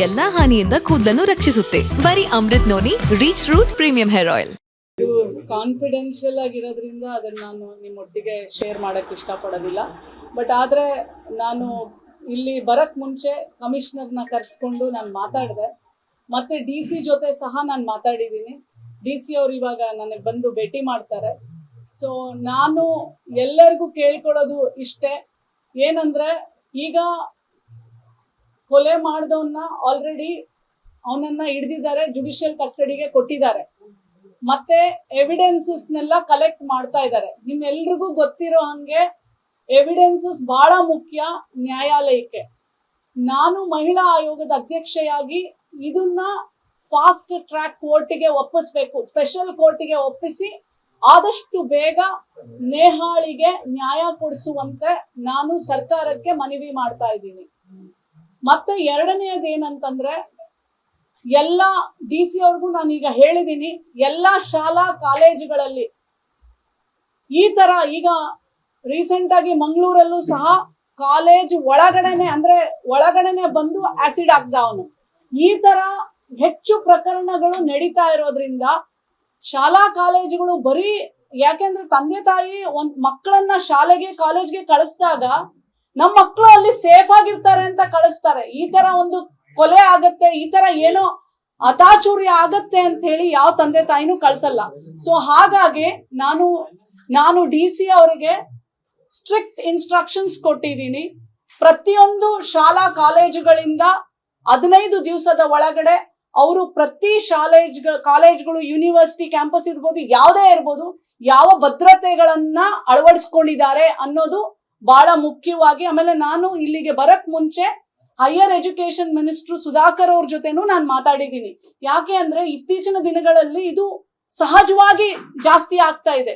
ಎಲ್ಲಾ ಹಾನಿಯಿಂದ ಕೂದಲನ್ನು ರಕ್ಷಿಸುತ್ತೆ. ಬರೀ Amrut noni reach root premium hair oil. ಇದು ಕಾನ್ಫಿಡೆನ್ಷಿಯಲ್ ಆಗಿರೋದ್ರಿಂದ ಅದನ್ನು ನಾನು ನಿಮ್ಮೊಟ್ಟಿಗೆ ಶೇರ್ ಮಾಡೋಕ್ಕೆ ಇಷ್ಟಪಡೋದಿಲ್ಲ. ಬಟ್ ಆದರೆ ನಾನು ಇಲ್ಲಿ ಬರೋಕ್ಕೆ ಮುಂಚೆ ಕಮಿಷನರ್ನ ಕರೆಸ್ಕೊಂಡು ನಾನು ಮಾತಾಡಿದೆ. ಮತ್ತು DC ಜೊತೆ ಸಹ ನಾನು ಮಾತಾಡಿದ್ದೀನಿ. DC ಅವರು ಇವಾಗ ನನಗೆ ಬಂದು ಭೇಟಿ ಮಾಡ್ತಾರೆ. ಸೊ ನಾನು ಎಲ್ಲರಿಗೂ ಕೇಳ್ಕೊಳ್ಳೋದು ಇಷ್ಟೇ, ಏನಂದರೆ ಈಗ ಕೊಲೆ ಮಾಡಿದವನ್ನ ಆಲ್ರೆಡಿ ಅವನನ್ನು ಹಿಡ್ದಿದ್ದಾರೆ, ಜುಡಿಷಿಯಲ್ ಕಸ್ಟಡಿಗೆ ಕೊಟ್ಟಿದ್ದಾರೆ. ಮತ್ತೆ ಎವಿಡೆನ್ಸಸ್ನೆಲ್ಲ ಕಲೆಕ್ಟ್ ಮಾಡ್ತಾ ಇದ್ದಾರೆ. ನಿಮ್ಮೆಲ್ರಿಗೂ ಗೊತ್ತಿರೋ ಹಾಗೆ ಎವಿಡೆನ್ಸಸ್ ಬಹಳ ಮುಖ್ಯ ನ್ಯಾಯಾಲಯಕ್ಕೆ. ನಾನು ಮಹಿಳಾ ಆಯೋಗದ ಅಧ್ಯಕ್ಷೆಯಾಗಿ ಇದನ್ನ ಫಾಸ್ಟ್ ಟ್ರ್ಯಾಕ್ ಕೋರ್ಟಿಗೆ ಒಪ್ಪಿಸ್ಬೇಕು, ಸ್ಪೆಷಲ್ ಕೋರ್ಟಿಗೆ ಒಪ್ಪಿಸಿ ಆದಷ್ಟು ಬೇಗ ನೇಹಾಳಿಗೆ ನ್ಯಾಯ ಕೊಡಿಸುವಂತೆ ನಾನು ಸರ್ಕಾರಕ್ಕೆ ಮನವಿ ಮಾಡ್ತಾ ಇದ್ದೀನಿ. ಮತ್ತೆ ಎರಡನೆಯದೇನಂತಂದ್ರೆ, ಎಲ್ಲ DC ಅವ್ರಿಗೂ ನಾನೀಗ ಹೇಳಿದ್ದೀನಿ, ಎಲ್ಲ ಶಾಲಾ ಕಾಲೇಜುಗಳಲ್ಲಿ ಈ ತರ ಈಗ ರೀಸೆಂಟ್ ಆಗಿ ಮಂಗಳೂರಲ್ಲೂ ಸಹ ಕಾಲೇಜ್ ಒಳಗಡೆನೆ ಬಂದು ಆಸಿಡ್ ಹಾಕ್ದ ಅವನು. ಈ ತರ ಹೆಚ್ಚು ಪ್ರಕರಣಗಳು ನಡೀತಾ ಇರೋದ್ರಿಂದ ಶಾಲಾ ಕಾಲೇಜುಗಳು ಬರೀ ಯಾಕೆಂದ್ರೆ ತಂದೆ ತಾಯಿ ಒಂದ್ ಮಕ್ಕಳನ್ನ ಶಾಲೆಗೆ ಕಾಲೇಜ್ಗೆ ಕಳಿಸಿದಾಗ ನಮ್ಮ ಮಕ್ಕಳು ಅಲ್ಲಿ ಸೇಫ್ ಆಗಿರ್ತಾರೆ ಅಂತ ಕಳಿಸ್ತಾರೆ. ಈ ತರ ಒಂದು ಕೊಲೆ ಆಗತ್ತೆ, ಈ ತರ ಏನೋ ಅತಾಚುರ್ಯ ಆಗತ್ತೆ ಅಂತ ಹೇಳಿ ಯಾವ ತಂದೆ ತಾಯಿನೂ ಕಳ್ಸಲ್ಲ. ಸೊ ಹಾಗಾಗಿ ನಾನು DC ಅವರಿಗೆ ಸ್ಟ್ರಿಕ್ಟ್ ಇನ್ಸ್ಟ್ರಕ್ಷನ್ಸ್ ಕೊಟ್ಟಿದ್ದೀನಿ. ಪ್ರತಿಯೊಂದು ಶಾಲಾ ಕಾಲೇಜುಗಳಿಂದ 15 ದಿವಸದ ಒಳಗಡೆ ಅವರು ಪ್ರತಿ ಕಾಲೇಜ್ಗಳು, ಯೂನಿವರ್ಸಿಟಿ ಕ್ಯಾಂಪಸ್ ಇರ್ಬೋದು, ಯಾವುದೇ ಇರ್ಬೋದು, ಯಾವ ಭದ್ರತೆಗಳನ್ನ ಅಳವಡಿಸ್ಕೊಂಡಿದ್ದಾರೆ ಅನ್ನೋದು ಬಹಳ ಮುಖ್ಯವಾಗಿ. ಆಮೇಲೆ ನಾನು ಇಲ್ಲಿಗೆ ಬರಕ್ ಮುಂಚೆ ಹೈಯರ್ ಎಜುಕೇಶನ್ ಮಿನಿಸ್ಟರ್ ಸುಧಾಕರ್ ಅವ್ರ ಜೊತೆನೂ ನಾನು ಮಾತಾಡಿದ್ದೀನಿ. ಯಾಕೆ ಅಂದ್ರೆ ಇತ್ತೀಚಿನ ದಿನಗಳಲ್ಲಿ ಇದು ಸಹಜವಾಗಿ ಜಾಸ್ತಿ ಆಗ್ತಾ ಇದೆ.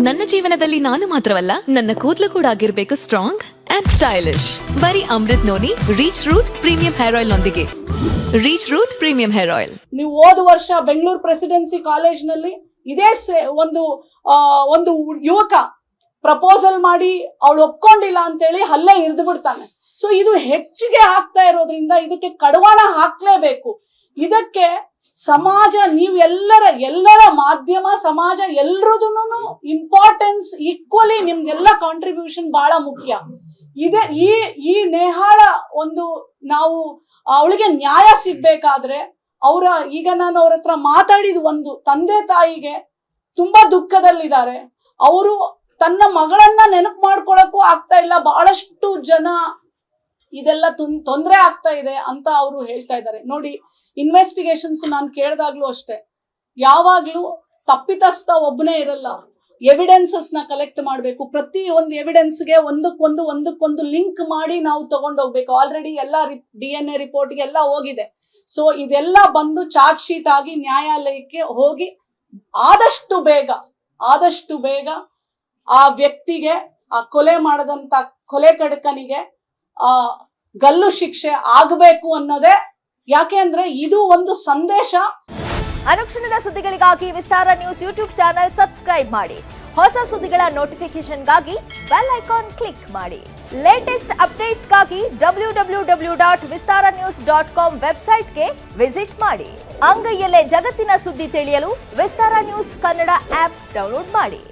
ನನ್ನ ಜೀವನದಲ್ಲಿ ನಾನು ಮಾತ್ರವಲ್ಲ, ನನ್ನ ಕೂದಲು ಕೂಡ ಆಗಿರ್ಬೇಕು ಸ್ಟ್ರಾಂಗ್ ಅಂಡ್ ಸ್ಟೈಲಿಶ್. ಬರೀ Amrut noni reach root premium hair oil ನೊಂದಿಗೆ. Rich root premium hair oil. ನೀವು ಹೋದ ವರ್ಷ ಬೆಂಗಳೂರು ಪ್ರೆಸಿಡೆನ್ಸಿ ಕಾಲೇಜ್ನಲ್ಲಿ ಇದೇ ಒಂದು ಯುವಕ ಪ್ರಪೋಸಲ್ ಮಾಡಿ ಅವಳು ಒಪ್ಕೊಂಡಿಲ್ಲ ಅಂತೇಳಿ ಹಲ್ಲೆ ಇರಿದು ಬಿಡ್ತಾನೆ. ಸೊ ಇದು ಹೆಚ್ಚಿಗೆ ಆಗ್ತಾ ಇರೋದ್ರಿಂದ ಇದಕ್ಕೆ ಕಡಿವಾಣ ಹಾಕ್ಲೇಬೇಕು. ಇದಕ್ಕೆ ಸಮಾಜ, ನೀವು ಎಲ್ಲರ ಮಾಧ್ಯಮ, ಸಮಾಜ ಎಲ್ರದೂನು ಇಂಪಾರ್ಟೆನ್ಸ್ ಈಕ್ವಲಿ, ನಿಮ್ದೆಲ್ಲ ಕಾಂಟ್ರಿಬ್ಯೂಷನ್ ಬಹಳ ಮುಖ್ಯ ಇದೆ. ಈ ನೇಹಾಳ ನಾವು ಅವಳಿಗೆ ನ್ಯಾಯ ಸಿಗ್ಬೇಕಾದ್ರೆ ಈಗ ನಾನು ಅವ್ರ ಹತ್ರ ಮಾತಾಡಿದ ಒಂದು ತಂದೆ ತಾಯಿಗೆ ತುಂಬಾ ದುಃಖದಲ್ಲಿದ್ದಾರೆ. ಅವರು ತನ್ನ ಮಗಳನ್ನ ನೆನಪು ಮಾಡ್ಕೊಳಕ್ಕೂ ಆಗ್ತಾ ಇಲ್ಲ. ಬಹಳಷ್ಟು ಜನ ಇದೆಲ್ಲ ತೊಂದರೆ ಆಗ್ತಾ ಇದೆ ಅಂತ ಅವರು ಹೇಳ್ತಾ ಇದ್ದಾರೆ. ನೋಡಿ, ಇನ್ವೆಸ್ಟಿಗೇಷನ್ಸ್ ನಾನು ಕೇಳಿದಾಗ್ಲೂ ಅಷ್ಟೇ, ಯಾವಾಗ್ಲೂ ತಪ್ಪಿತಸ್ಥ ಒಬ್ಬನೇ ಇರಲ್ಲ. ಎವಿಡೆನ್ಸಸ್ ನ ಕಲೆಕ್ಟ್ ಮಾಡಬೇಕು. ಪ್ರತಿ ಒಂದು ಎವಿಡೆನ್ಸ್ಗೆ ಒಂದಕ್ಕೊಂದು ಲಿಂಕ್ ಮಾಡಿ ನಾವು ತಗೊಂಡೋಗ್ಬೇಕು. ಆಲ್ರೆಡಿ ಎಲ್ಲ DNA ರಿಪೋರ್ಟ್ಗೆ ಎಲ್ಲ ಹೋಗಿದೆ. ಸೊ ಇದೆಲ್ಲ ಬಂದು ಚಾರ್ಜ್ ಶೀಟ್ ಆಗಿ ನ್ಯಾಯಾಲಯಕ್ಕೆ ಹೋಗಿ ಆದಷ್ಟು ಬೇಗ ಆ ವ್ಯಕ್ತಿಗೆ, ಆ ಕೊಲೆ ಮಾಡದಂತ ಕೊಲೆ ಕಡಕನಿಗೆ ಗಲ್ಲು ಶಿಕ್ಷೆ ಆಗಬೇಕು ಅನ್ನೋದೇ. ಯಾಕೆ ಅಂದ್ರೆ ಇದು ಒಂದು ಸಂದೇಶ. ಅನುಕ್ಷಣದ ಸುದ್ದಿಗಳಿಗಾಗಿ ವಿಸ್ತಾರ ನ್ಯೂಸ್ ಯೂಟ್ಯೂಬ್ ಚಾನೆಲ್ ಸಬ್ಸ್ಕ್ರೈಬ್ ಮಾಡಿ. ಹೊಸ ಸುದ್ದಿಗಳ ನೋಟಿಫಿಕೇಶನ್ಗಾಗಿ ಬೆಲ್ ಐಕಾನ್ ಕ್ಲಿಕ್ ಮಾಡಿ. ಲೇಟೆಸ್ಟ್ ಅಪ್ಡೇಟ್ಸ್ಗಾಗಿ www.vistaranews.com ವೆಬ್ಸೈಟ್ಗೆ ವಿಸಿಟ್ ಮಾಡಿ. ಅಂಗೈಯಲ್ಲೇ ಜಗತ್ತಿನ ಸುದ್ದಿ ತಿಳಿಯಲು ವಿಸ್ತಾರ ನ್ಯೂಸ್ ಕನ್ನಡ ಆಪ್ ಡೌನ್ಲೋಡ್ ಮಾಡಿ.